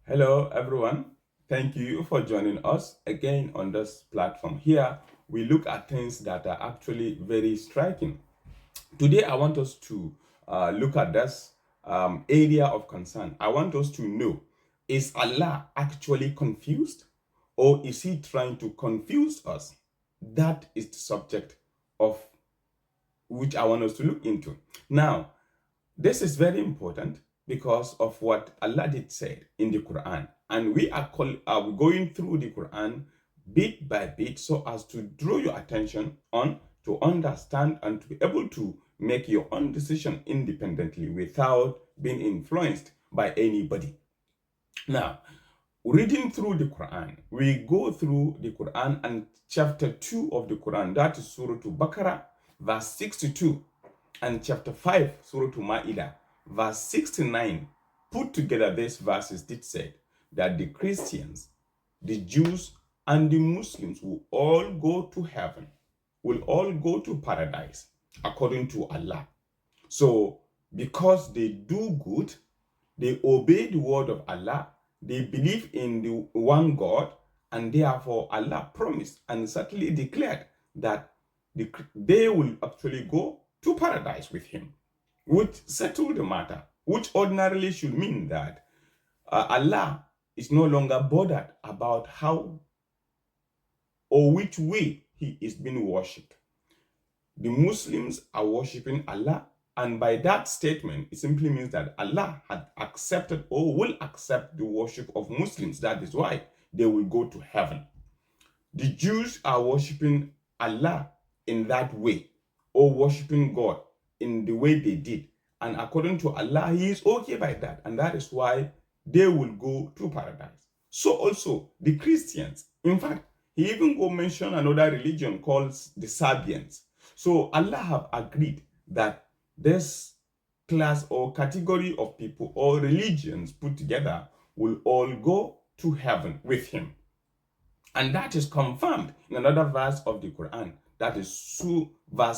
Hello, everyone. Thank you for joining us again on this platform. Here, we look at things that are actually very striking. Today, I want us to look at this area of concern. I want us to know, is Allah actually confused, or is He trying to confuse us? That is the subject of which I want us to look into. Now, this is very important because of what Allah did say in the Quran. And are going through the Quran bit by bit so as to draw your attention on to understand and to be able to make your own decision independently without being influenced by anybody. Now, reading through the Quran, we go through the Quran and chapter 2 of the Quran, that is Surah to Baqarah, verse 62, and chapter 5, Surah to Ma'idah, verse 69, put together these verses did say that the Christians, the Jews, and the Muslims will all go to heaven, will all go to paradise, according to Allah. So, because they do good, they obey the word of Allah, they believe in the one God, and therefore Allah promised and certainly declared that they will actually go to paradise with Him, which settled the matter, which ordinarily should mean that Allah is no longer bothered about how or which way He is being worshipped. The Muslims are worshipping Allah, and by that statement, it simply means that Allah had accepted or will accept the worship of Muslims. That is why they will go to heaven. The Jews are worshipping Allah in that way, or worshipping God in the way they did. And according to Allah, He is okay by that. And that is why they will go to paradise. So also the Christians. In fact, He even go mention another religion called the Sabians. So Allah have agreed that this class or category of people or religions put together will all go to heaven with Him. And that is confirmed in another verse of the Quran. That is Surah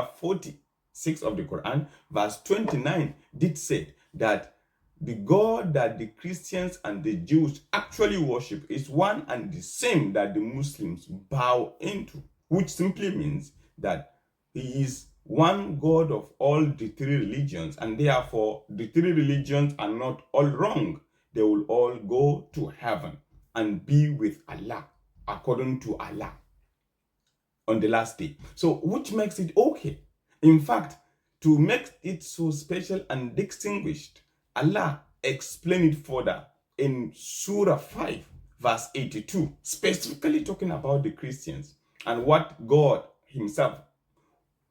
46 of the Quran, verse 29, did say that the God that the Christians and the Jews actually worship is one and the same that the Muslims bow into, which simply means that He is one God of all the three religions, and therefore the three religions are not all wrong. They will all go to heaven and be with Allah, according to Allah, on the last day. So, which makes it okay. In fact, to make it so special and distinguished, Allah explained it further in Surah 5, verse 82, specifically talking about the Christians and what God Himself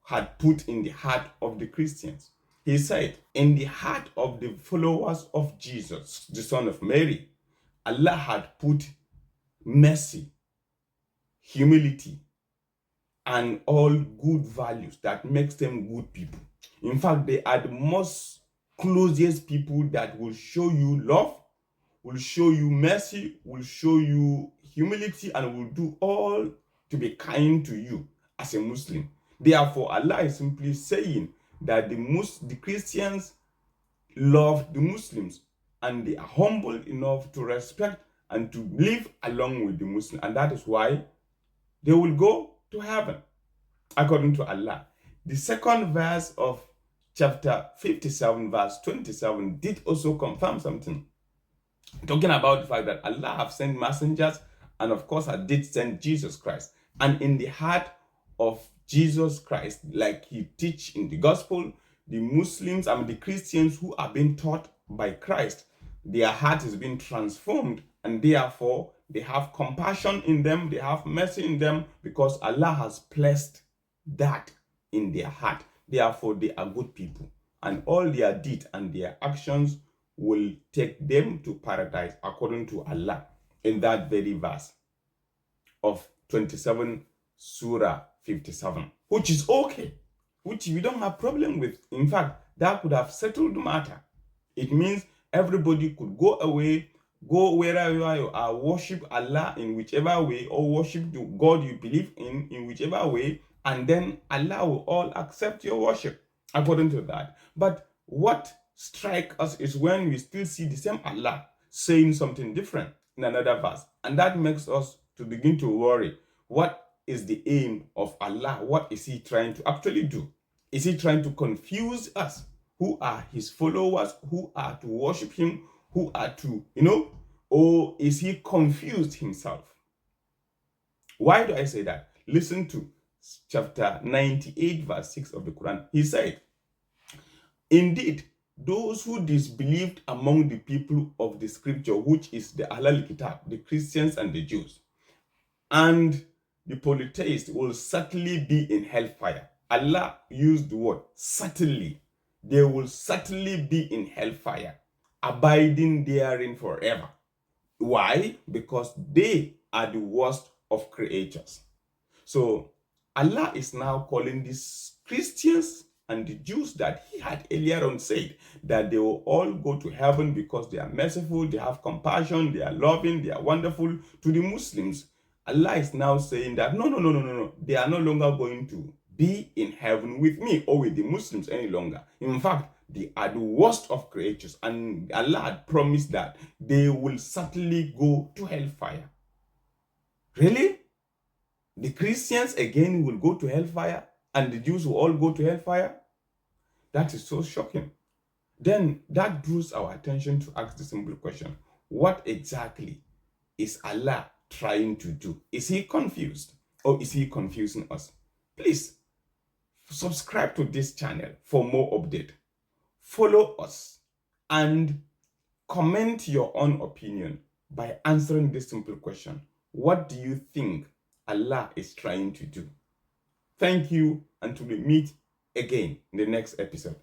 had put in the heart of the Christians. He said, in the heart of the followers of Jesus, the son of Mary, Allah had put mercy, humility, and all good values that makes them good people. In fact, they are the most closest people that will show you love, will show you mercy, will show you humility, and will do all to be kind to you as a Muslim. Therefore, Allah is simply saying that the Christians love the Muslims, and they are humble enough to respect and to live along with the Muslims. And that is why they will go to heaven, according to Allah. The second verse of chapter 57, verse 27, did also confirm something, talking about the fact that Allah have sent messengers, and of course, I did send Jesus Christ. And in the heart of Jesus Christ, like He teach in the gospel, the Muslims and the Christians who are being taught by Christ, their heart is being transformed, and therefore they have compassion in them, they have mercy in them, because Allah has placed that in their heart. Therefore, they are good people, and all their deeds and their actions will take them to paradise, according to Allah, in that very verse of 27 Surah 57, which is okay, which we don't have problem with. In fact, that could have settled the matter. It means everybody could go away, go wherever you are, worship Allah in whichever way, or worship the God you believe in whichever way, and then Allah will all accept your worship according to that. But what strikes us is when we still see the same Allah saying something different in another verse. And that makes us to begin to worry. What is the aim of Allah? What is he trying to actually do? Is he trying to confuse us who are his followers, who are to worship him, who are to, or is he confused himself? Why do I say that? Listen to chapter 98, verse 6 of the Quran. He said, indeed, those who disbelieved among the people of the scripture, which is the Ahlul Kitab, the Christians and the Jews, and the polytheists will certainly be in hellfire. Allah used the word certainly. They will certainly be in hellfire, abiding therein forever. Why? Because they are the worst of creatures. So Allah is now calling these Christians and the Jews that he had earlier on said that they will all go to heaven because they are merciful, they have compassion, they are loving, they are wonderful. To the Muslims, Allah is now saying that no. They are no longer going to be in heaven with me or with the Muslims any longer. In fact, they are the worst of creatures, and Allah had promised that they will certainly go to hellfire. Really? The Christians again will go to hellfire and the Jews will all go to hellfire? That is so shocking. Then that draws our attention to ask the simple question, what exactly is Allah trying to do? Is he confused or is he confusing us? Please subscribe to this channel for more update. Follow us and comment your own opinion by answering this simple question. What do you think Allah is trying to do? Thank you, until we meet again in the next episode.